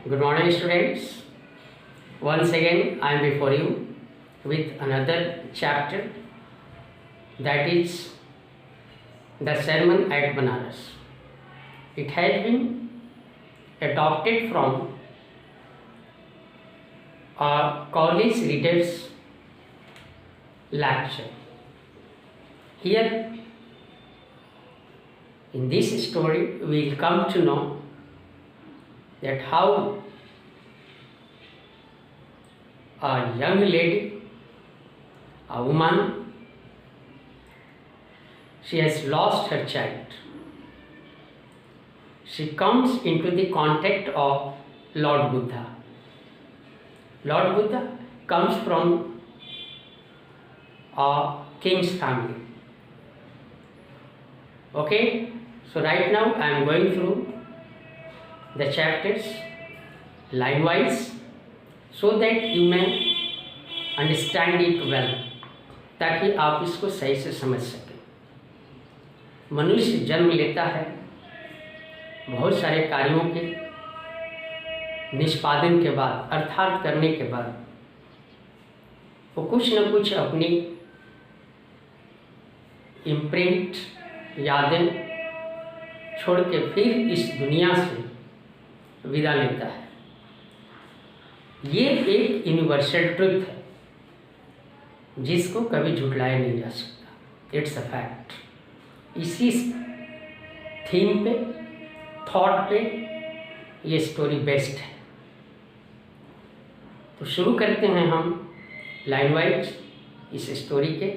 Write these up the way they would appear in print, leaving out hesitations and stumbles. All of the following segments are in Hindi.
Good morning, students. Once again, I am before you with another chapter, that is the Sermon at Banaras. It has been adopted from a college reader's lecture. Here, in this story, we will come to know that how a young lady, a woman, she has lost her child. She comes into the contact of Lord Buddha. Lord Buddha comes from a king's family. Okay, so right now I am going through the chapters line wise so that you may understand it well, ताकि आप इसको सही से समझ सकें। मनुष्य जन्म लेता है, बहुत सारे कार्यों के निष्पादन के बाद अर्थात करने के बाद वो कुछ न कुछ अपनी इम्प्रिंट यादें छोड़ के फिर इस दुनिया से विदा लेता है। ये एक यूनिवर्सल ट्रुथ है जिसको कभी झुठलाया नहीं जा सकता। It's a fact. इसी थीम पे, थॉट पे ये स्टोरी बेस्ड है। तो शुरू करते हैं हम लाइन वाइज इस स्टोरी के,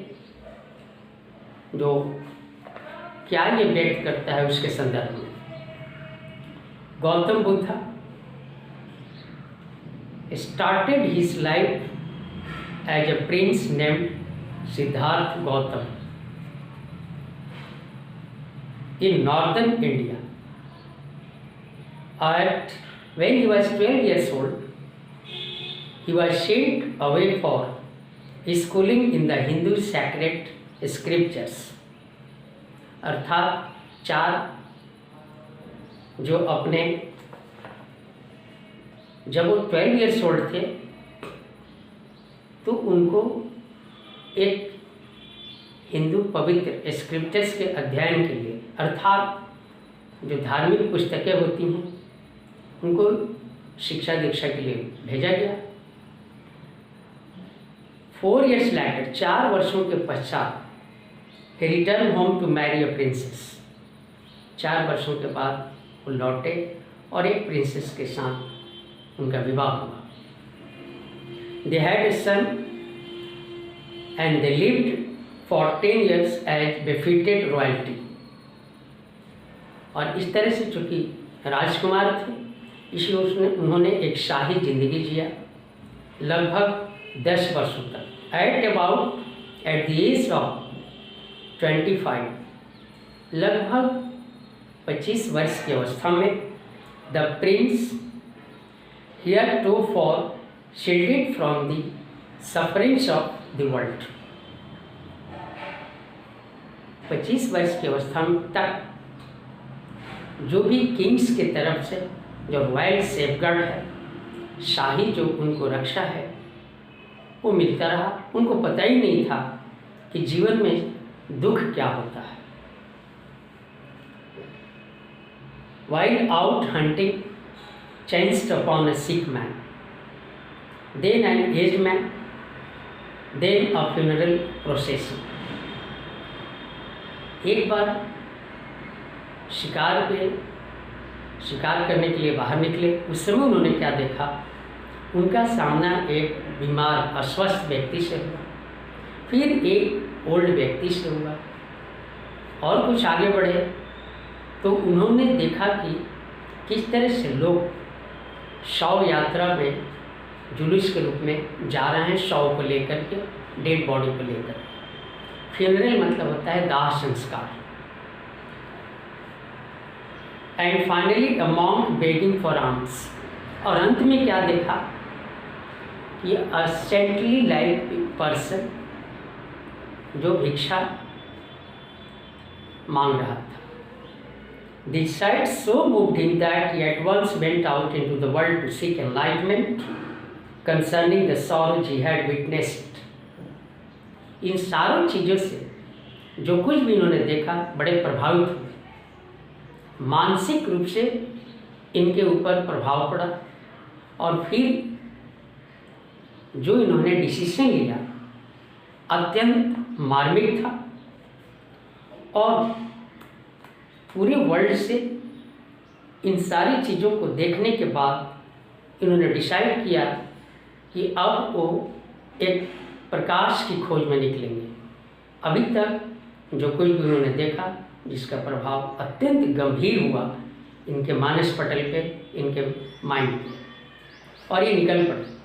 जो क्या ये व्यक्त करता है उसके संदर्भ में। Gautam Buddha started his life as a prince named Siddhartha Gautam in northern India. When he was 12 years old, he was sent away for schooling in the Hindu sacred scriptures. अर्थात चार जो अपने जब वो 12 ईयर्स ओल्ड थे तो उनको एक हिंदू पवित्र स्क्रिप्चर्स के अध्ययन के लिए, अर्थात जो धार्मिक पुस्तकें होती हैं उनको शिक्षा दीक्षा के लिए भेजा गया। 4 years later, 4 वर्षों के पश्चात, he returned home to marry a princess. 4 वर्षों के बाद वो लौटे और एक प्रिंसेस के साथ उनका विवाह हुआ। They had a son and they lived for 10 years as befitted royalty. और इस तरह से चूँकि राजकुमार थे, इसलिए उन्होंने एक शाही जिंदगी जिया लगभग 10 वर्षों तक। At the age of 25, लगभग 25 वर्ष की अवस्था में, the prince heretofore shielded from the sufferings of the world. 25 वर्ष की अवस्था में तक जो भी किंग्स की तरफ से जो रॉयल सेफगार्ड है, शाही जो उनको रक्षा है, वो मिलता रहा। उनको पता ही नहीं था कि जीवन में दुख क्या होता है। While out hunting, chanced upon a sick man, then an aged man, then a funeral procession. एक बार शिकार करने के लिए बाहर निकले। उस समय उन्होंने क्या देखा, उनका सामना एक बीमार अस्वस्थ व्यक्ति से हुआ, फिर एक ओल्ड व्यक्ति से हुआ, और कुछ आगे बढ़े तो उन्होंने देखा कि किस तरह से लोग शव यात्रा में जुलूस के रूप में जा रहे हैं, शव को लेकर के, डेड बॉडी को लेकर। फ्यूनरल मतलब होता है दाह संस्कार। And finally a monk begging for arms. और अंत में क्या देखा कि अ सेंटली लाइक पर्सन जो भिक्षा मांग रहा था। The sight so moved him that he at once went out into the world to seek enlightenment concerning the sorrows he had witnessed. इन सारों चीज़ों से जो कुछ भी इन्होंने देखा बड़े प्रभावित हुए, मानसिक रूप से इनके ऊपर प्रभाव पड़ा और फिर जो इन्होंने डिसीजन लिया अत्यंत मार्मिक था और पूरे वर्ल्ड से इन सारी चीज़ों को देखने के बाद इन्होंने डिसाइड किया कि अब वो एक प्रकाश की खोज में निकलेंगे। अभी तक जो कुछ भी उन्होंने देखा जिसका प्रभाव अत्यंत गंभीर हुआ इनके मानस पटल पे, इनके माइंड पे, और ये निकल पड़े।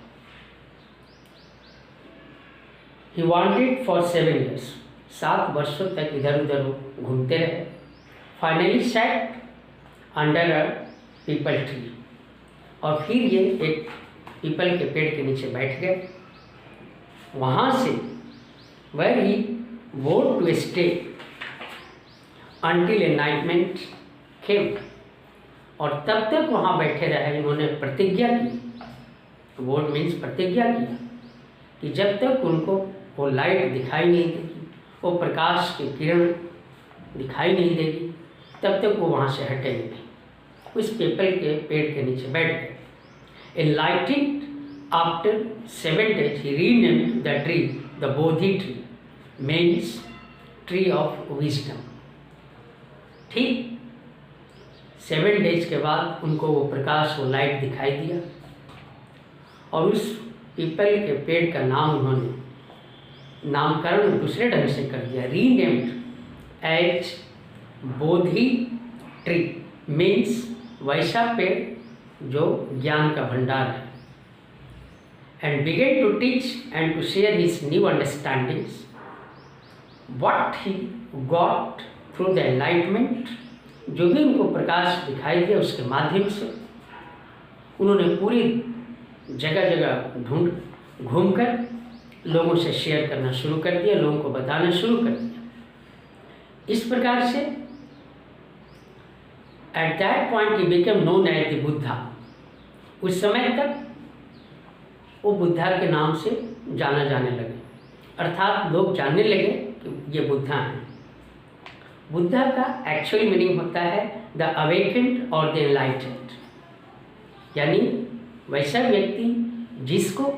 He wanted for 7 years, 7 वर्षों तक इधर उधर घूमते रहे। Finally sat under a people tree, और फिर ये एक पीपल के पेड़ के नीचे बैठ गए। वहाँ से where he vowed to stay until enlightenment came, और तब तक वहाँ बैठे रहे। इन्होंने प्रतिज्ञा की, वोट मीन्स प्रतिज्ञा किया कि जब तक उनको वो लाइट दिखाई नहीं देगी, वो प्रकाश की किरण दिखाई नहीं देगी, तब तक वो वहाँ से हटेंगे नहीं। उस पीपल के पेड़ के नीचे बैठ गए। एनलाइटेड after 7 days he renamed the tree the Bodhi tree, means tree of wisdom। ठीक 7 days के बाद उनको वो प्रकाश, वो लाइट दिखाई दिया और उस पीपल के पेड़ का नाम उन्होंने नामकरण दूसरे ढंग से कर दिया, renamed as Bodhi tree, means वैसा पेड़ जो ज्ञान का भंडार है। And began to teach and to share his new understandings what he got through the enlightenment. जो भी उनको प्रकाश दिखाई दिया उसके माध्यम से उन्होंने पूरी जगह जगह घूमकर लोगों से शेयर करना शुरू कर दिया, लोगों को बताना शुरू कर दिया। इस प्रकार से at that point he become known as the Buddha. उस समय तक वो बुद्धा के नाम से जाना जाने लगे, अर्थात लोग जानने लगे कि ये बुद्धा हैं। बुद्धा का एक्चुअल मीनिंग होता है द अवेकेंड और द एनलाइटेंड, यानी वैसा व्यक्ति जिसको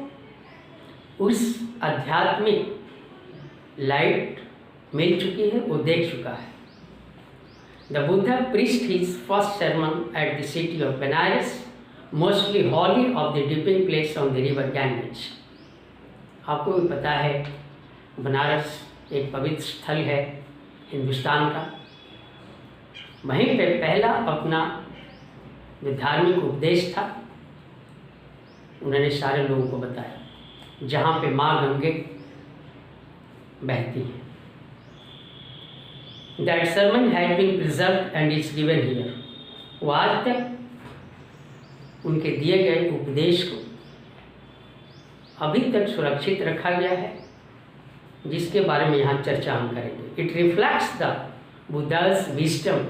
उस आध्यात्मिक लाइट मिल चुकी है, वो देख चुका है। The Buddha preached his first sermon at the city of Benares, mostly holy of the dipping place on the river Ganges। आपको भी पता है बनारस एक पवित्र स्थल है हिंदुस्तान का। वहीं पे पहला अपना जो धार्मिक उपदेश था उन्होंने सारे लोगों को बताया, जहाँ पे माँ गंगे बहती हैं। That sermon has been preserved and is given here। वो आज तक उनके दिए गए उपदेश को अभी तक सुरक्षित रखा गया है, जिसके बारे में यहाँ चर्चा हम करेंगे। It reflects the Buddha's wisdom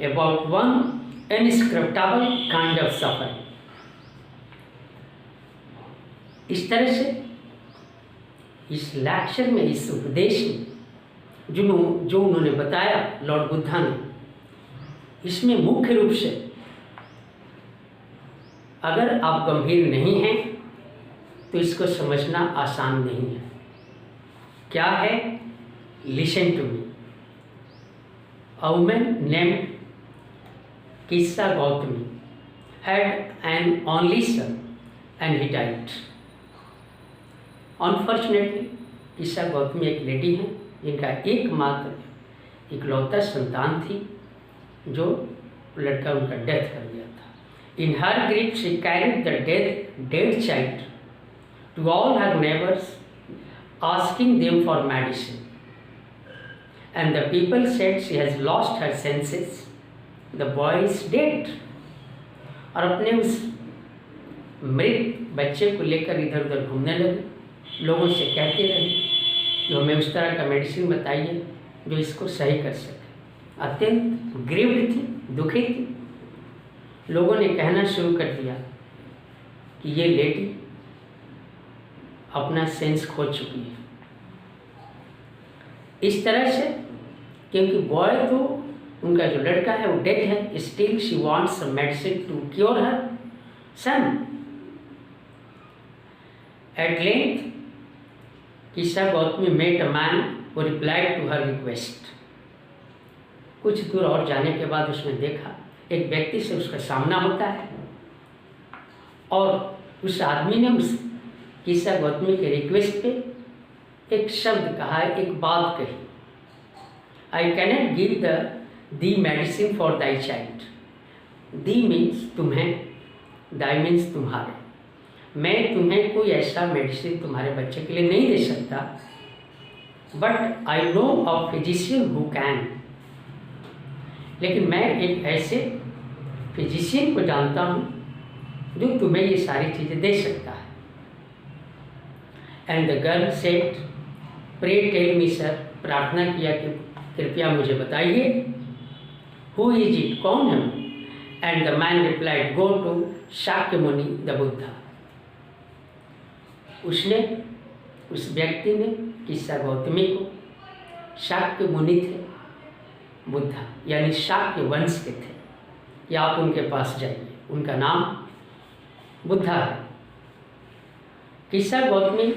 about one indescribable kind of suffering। इस तरह से इस लेक्चर में, इस उपदेश में जो उन्होंने बताया लॉर्ड बुद्धा ने, इसमें मुख्य रूप से अगर आप गंभीर नहीं हैं तो इसको समझना आसान नहीं है। क्या है? Listen to me. A woman named Kisa Gotami had an only son and he died. Unfortunately Kisa Gotami एक लेडी है जिनका एकमात्र इकलौता संतान थी, जो लड़का उनका डेथ कर गया था। In her grief she carried the dead child to all her neighbours asking them for medicine, and the people said she has lost her senses, the boy is dead. और अपने उस मृत बच्चे को लेकर इधर उधर घूमने लगे, लोगों से कहते रहे जो हमें उस तरह का मेडिसिन बताइए जो इसको सही कर सके। अत्यंत ग्रीव्ड थी दुखी थी। लोगों ने कहना शुरू कर दिया कि ये लेडी अपना सेंस खो चुकी है। इस तरह से, क्योंकि बॉय तो उनका जो लड़का है वो डेड है, still she wants some medicine to cure her son. At length Kisa Gotami met a man who replied to her request. कुछ दूर और जाने के बाद उसने देखा एक व्यक्ति से उसका सामना होता है और उस आदमी ने उस किस्सा गौतमी के रिक्वेस्ट पे एक शब्द कहा, एक बात कही, I cannot give the medicine for thy child. The means तुम्हें, दाई मीन्स तुम्हारे। मैं तुम्हें कोई ऐसा मेडिसिन तुम्हारे बच्चे के लिए नहीं दे सकता, but I know a physician who can. लेकिन मैं एक ऐसे फिजिशियन को जानता हूँ जो तुम्हें ये सारी चीज़ें दे सकता है। And the girl said, pray tell me sir. प्रार्थना किया कि कृपया मुझे बताइए, हु इज इट, कौन है? And the man replied, go to Shakya Muni the Buddha. उसने, उस व्यक्ति ने किस्सा गौतमी को, शाक्य मुनि थे बुद्धा, यानी शाक्य वंश के थे, कि आप उनके पास जाइए, उनका नाम बुद्धा है। किस्सा Gautami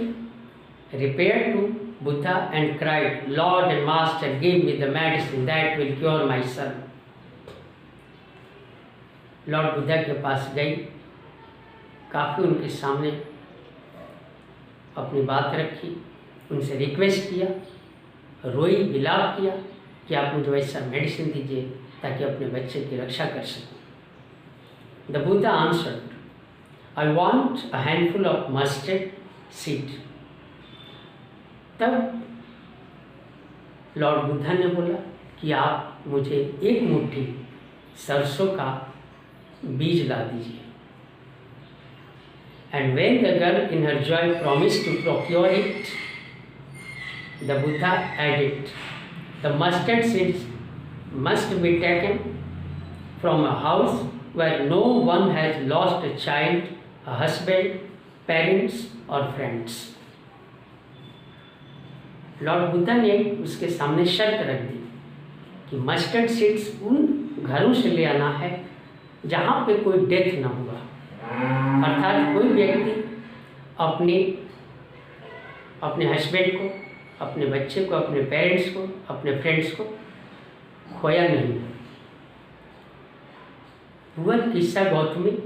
repaired to Buddha and cried, Lord and Master, give me the medicine that will cure my son. Lord Buddha के पास गई, काफ़ी उनके सामने अपनी बात रखी, उनसे रिक्वेस्ट किया, रोई, विलाप किया कि आप मुझे वैसा मेडिसिन दीजिए ताकि अपने बच्चे की रक्षा कर सकूं। The Buddha answered, I want a handful of mustard seed. तब लॉर्ड बुद्धा ने बोला कि आप मुझे एक मुट्ठी सरसों का बीज ला दीजिए। And when the girl in her joy promised to procure it, the Buddha added, the mustard seeds must be taken from a house where no one has lost a child, a husband, parents और फ्रेंड्स। लॉर्ड बुद्धा ने उसके सामने शर्त रख दी कि मस्टर्ड सीड्स उन घरों से ले आना है जहाँ पे कोई डेथ ना हुआ, अर्थात कोई व्यक्ति अपने हस्बैंड को, अपने बच्चे को, अपने पेरेंट्स को, अपने फ्रेंड्स को खोया नहीं। वह Kisa Gotami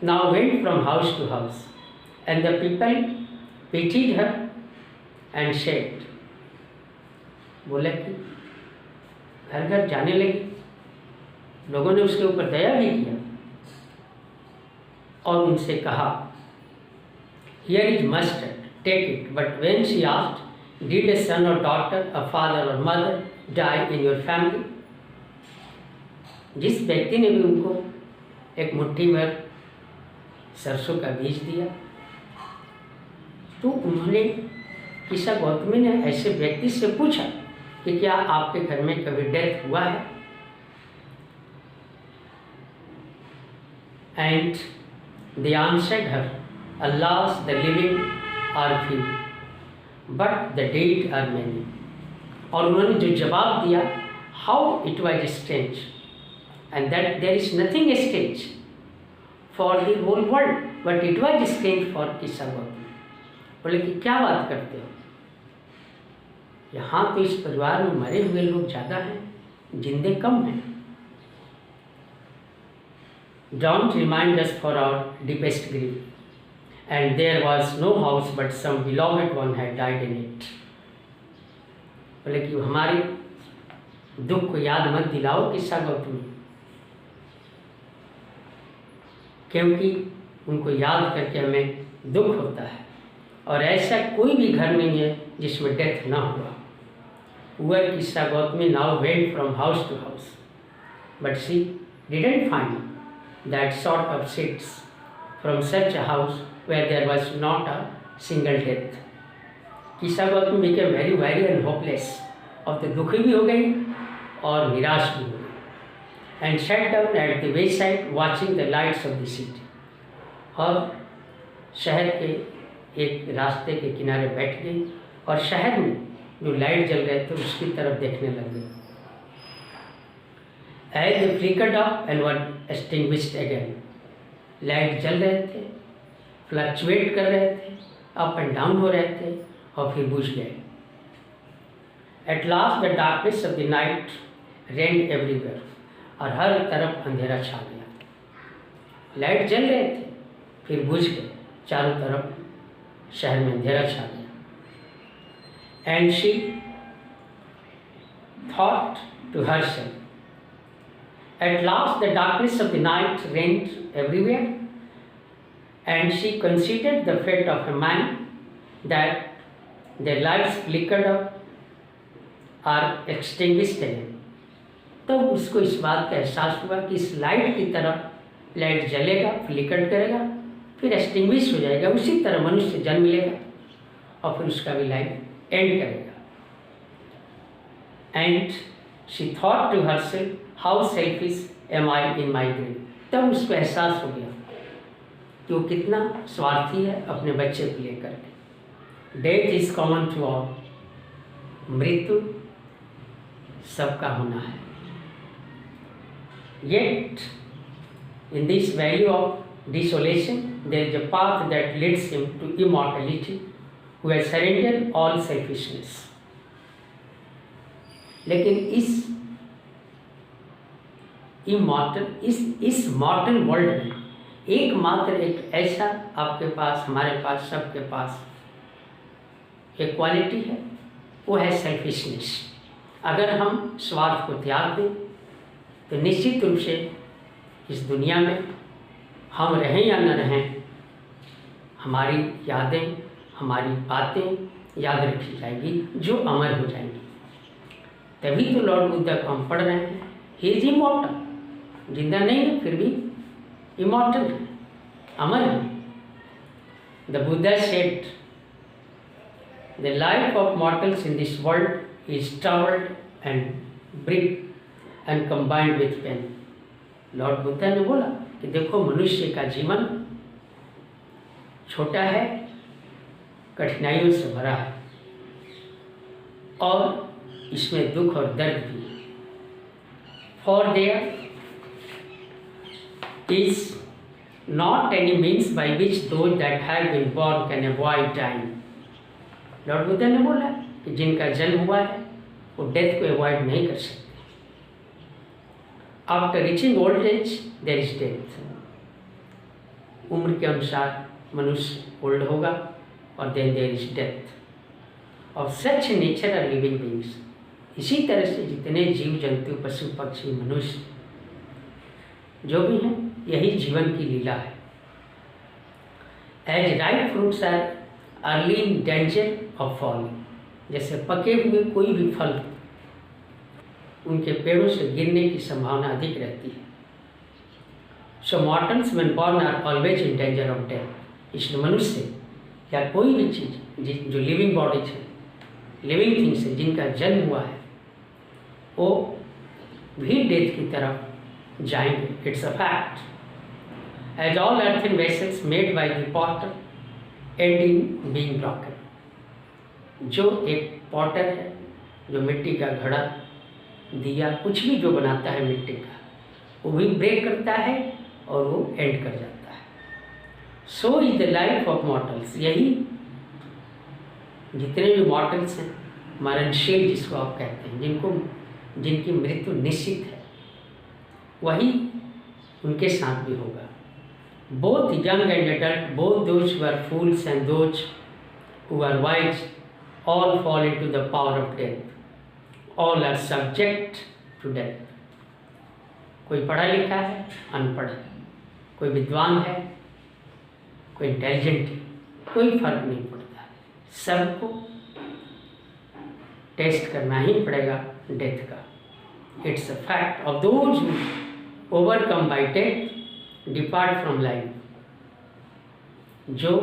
now went from house to house and the people pitied her and said. बोला कि घर घर जाने लगी, लोगों ने उसके ऊपर दया भी किया और उनसे कहा, here is mustard, take it, but when she asked, did a son और डॉटर, अ फादर और mother die in your family? जिस व्यक्ति ने भी उनको एक मुट्ठी भर सरसों का बीज दिया, तो उन्होंने, किस्सा गौतमी ने ऐसे व्यक्ति से पूछा कि क्या आपके घर में कभी डेथ हुआ है? And they answered her, alas the living are few but the dead are many. और उन्होंने जो जवाब दिया, how it was strange and that there is nothing strange for the whole world but it was strange for Kisa Gotami. बोले कि क्या बात करते हो, यहाँ तो इस परिवार में मरे हुए लोग ज़्यादा हैं, जिंदे कम हैं। Don't remind us for our deepest grief. And there was no house but some beloved one had died in it. बोले कि हमारे दुख को याद मत दिलाओ किस्सा गौतमी, क्योंकि उनको याद करके हमें दुख होता है और ऐसा कोई भी घर नहीं है जिसमें डेथ ना हुआ। Poor किस्सा Gautami now went from house to house, but she didn't find that sort of seeds from such a house where there was not a single death. किस्सा Gautami became very and hopeless, और तो दुखी भी हो गई और निराश भी हो गई। and sat down at the wayside watching the lights of the city. और शहर के एक रास्ते के किनारे बैठ गई और शहर में जो लाइट जल रहे थे उसकी तरफ देखने लग गई. As they flickered up and were extinguished again. Light जल रहे थे, फ्लक्चुएट कर रहे थे, अप एंड डाउन हो रहे थे और फिर बुझ गए. At last the darkness of the night reigned everywhere. और हर तरफ अंधेरा छा गया. लाइट जल रहे थे, फिर बुझ गए, चारों तरफ शहर में अंधेरा छा गया. And she thought to herself, at last the darkness of the night reigned everywhere, and she considered the fate of a man that their lights flickered up are extinguished again. तब उसको इस बात का एहसास हुआ कि इस लाइट की तरह लाइट जलेगा, फ्लिकर करेगा, फिर एक्सटिंग्विश हो जाएगा. उसी तरह मनुष्य जन्म लेगा और फिर उसका भी लाइफ एंड करेगा. And she thought to herself how selfish am I in my dream. तब उसको एहसास हो गया कि वो कितना स्वार्थी है अपने बच्चे को लेकर के. Death is common to all. मृत्यु सबका होना है. Yet, in this valley of desolation, there is a path that leads him to immortality, who has surrendered all selfishness. लेकिन इस मॉर्टल वर्ल्ड में एकमात्र एक ऐसा आपके पास, हमारे पास, सबके पास एक क्वालिटी है, वो है सेल्फिशनेस. अगर हम स्वार्थ को त्याग दें तो निश्चित रूप से इस दुनिया में हम रहें या न रहें, हमारी यादें, हमारी बातें याद रखी जाएगी जो अमर हो जाएंगी. तभी तो लॉर्ड बुद्धा को हम पढ़ रहे हैं. He is immortal. जिंदा नहीं है फिर भी इमॉर्टल है, अमर है. The Buddha said the life of mortals in this world is troubled and brief and combined with pain. Lord Buddha ने बोला कि देखो मनुष्य का जीवन छोटा है, कठिनाइयों से भरा है और इसमें दुख और दर्द भी है. For there is not any means by which those that have been born can avoid dying. Lord Buddha ने बोला कि जिनका जन्म हुआ है वो डेथ को अवॉइड नहीं कर सकते. After reaching old age there is death. उम्र के अनुसार मनुष्य ओल्ड होगा और then there is death. Of such nature are living beings. इसी तरह से जितने जीव जंतु, पशु पक्षी, मनुष्य जो भी हैं, यही जीवन की लीला है. As ripe fruits are early in danger of falling. जैसे पके हुए कोई भी फल उनके पेड़ों से गिरने की संभावना अधिक रहती है. So mortals when born are always in danger of death. इसलिए मनुष्य या कोई भी चीज़ जो लिविंग बॉडीज है, लिविंग थिंग्स है, जिनका जन्म हुआ है, वो भी डेथ की तरफ जाएंगे. It's a fact. As all earthen vessels made by the potter end in being broken. जो एक पॉटर है, जो मिट्टी का घड़ा, दिया, कुछ भी जो बनाता है मिट्टी का, वो भी ब्रेक करता है और वो एंड कर जाता है. So is the life of mortals. यही जितने भी मॉर्टल्स हैं, मरणशील जिसको आप कहते हैं, जिनकी मृत्यु निश्चित है, वही उनके साथ भी होगा. Both young and adult, both those who are fools and those who are wise, all fall into the power of death. All are subject to death. कोई पढ़ा लिखा है, अनपढ़ है, कोई विद्वान है, कोई इंटेलिजेंट है, कोई फर्क नहीं पड़ता. सबको टेस्ट करना ही पड़ेगा डेथ का. It's a fact of those who overcome bye death depart from life. जो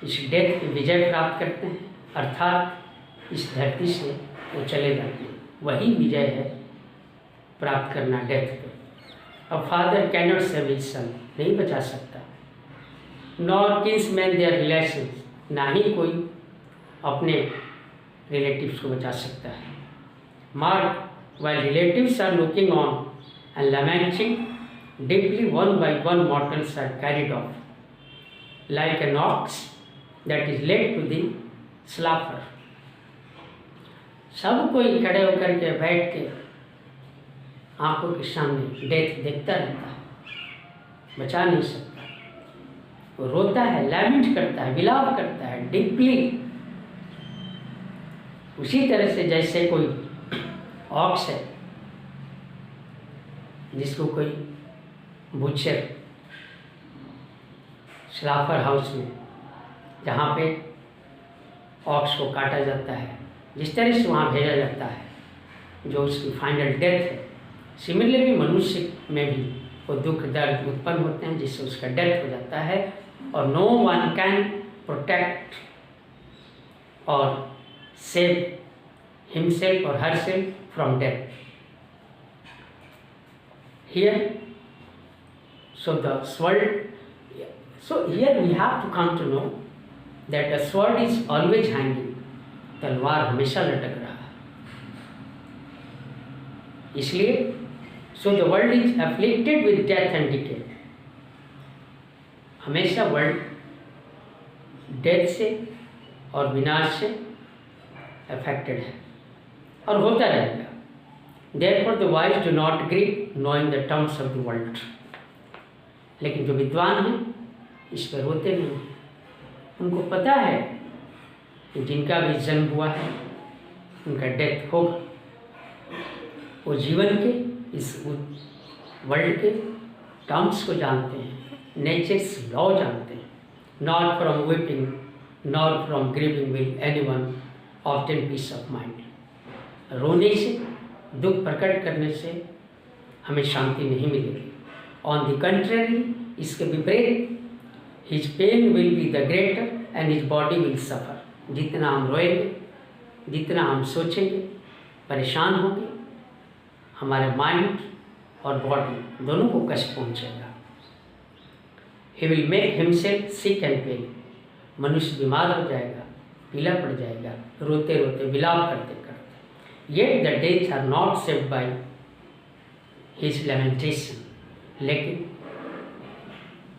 इस डेथ की विजय प्राप्त करते हैं, अर्थात इस धरती से वो चले जाते हैं, वही विजय है प्राप्त करना डेथ पे। A father cannot save his son, नहीं बचा सकता। नॉर किन्समैन देयर रिलेशंस, ना ही कोई अपने रिलेटिव्स को बचा सकता है। Mark while relatives are looking on and lamenting deeply, one by one mortals are carried off like an ox that is led to the slaughter। सब कोई खड़े होकर के बैठ के आंखों के सामने डेथ देखता रहता है, बचा नहीं सकता। वो रोता है, लैमेंट करता है, विलाप करता है डीपली, उसी तरह से जैसे कोई ऑक्स है जिसको कोई बुचर स्लाफर हाउस में, जहाँ पे ऑक्स को काटा जाता है, जिस तरह से वहाँ भेजा जाता है जो उसकी फाइनल डेथ है, सिमिलरली मनुष्य में भी वो दुख दर्द उत्पन्न होते हैं जिससे उसका डेथ हो जाता है। और नो वन कैन प्रोटेक्ट और save himself or herself from death here। So the sword, so here we have to come to know that the sword is always hanging, तलवार हमेशा लटक रहा है। इसलिए so the world is afflicted with death and decay, हमेशा वर्ल्ड डेथ से और विनाश से अफेक्टेड है और होता रहेगा। Therefore the wise do not grieve knowing the terms of the world, लेकिन जो विद्वान हैं इस पर रोते नहीं, उनको पता है कि जिनका भी जन्म हुआ है उनका डेथ होगा। वो जीवन के इस वर्ल्ड के टर्म्स को जानते हैं, नेचर्स लॉ जानते हैं। Not from weeping not from grieving will anyone obtain peace of mind. रोने से, दुख प्रकट करने से हमें शांति नहीं मिलेगी। ऑन द कंट्रेरी, इसके विपरीत, his pain will be the greater and his body will suffer. जितना हम रोएंगे, जितना हम सोचेंगे, परेशान होंगे, हमारे माइंड और बॉडी दोनों को कष्ट पहुंचेगा। He will make himself sick and pain, मनुष्य बीमार हो जाएगा, पीला पड़ जाएगा, रोते रोते विलाप करते करते। Yet the death are not saved by his lamentation, लेकिन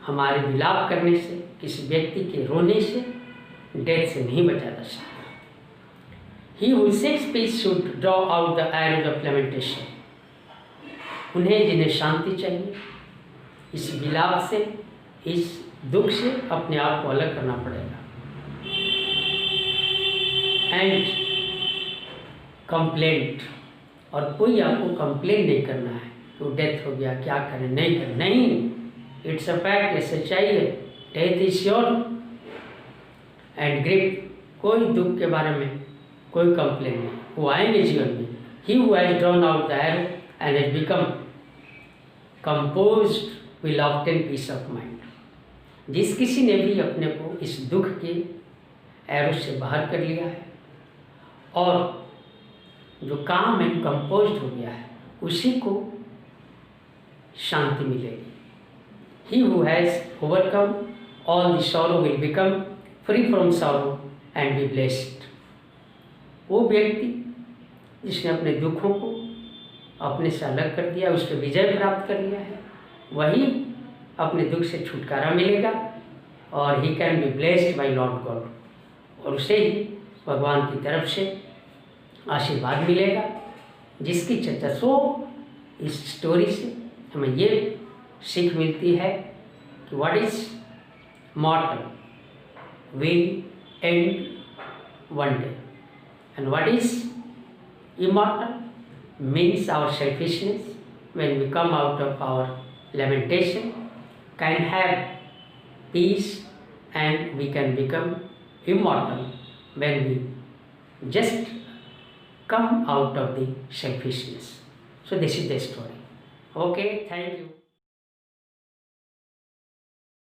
हमारे विलाप करने से, किसी व्यक्ति के रोने से डेथ से नहीं बचा जा सकता। He who seeks peace should draw out the arrows of lamentation, उन्हें जिन्हें शांति चाहिए, इस विलाप से, इस दुख से अपने आप को अलग करना पड़ेगा। एंड कंप्लेंट, और कोई आपको कंप्लेन नहीं करना है तो डेथ हो गया, क्या करें, नहीं करें, नहीं, इट्स अ फैक्ट, ये सच्चाई है। Death is sure and grief, कोई दुख के बारे में कोई कंप्लेन नहीं, वो आएंगे जीवन में। He who has drawn out the arrow and has become composed will obtain peace of mind. जिस किसी ने भी अपने को इस दुख के एरो से बाहर कर लिया है और जो काम एंड कंपोज्ड हो गया है, उसी को शांति मिलेगी। He who has overcome all the sorrow will become free from sorrow and be blessed. वो व्यक्ति जिसने अपने दुखों को अपने से अलग कर दिया, उस पर विजय प्राप्त कर लिया है, वही अपने दुख से छुटकारा मिलेगा और he can be blessed by Lord God, और उसे ही भगवान की तरफ से आशीर्वाद मिलेगा। जिसकी चर्चा इस स्टोरी से हमें ये सीख मिलती है कि what is mortal will end one day and what is immortal means our selfishness when we come out of our lamentation can have peace and we can become immortal when we just come out of the selfishness. So this is the story. Okay, thank you.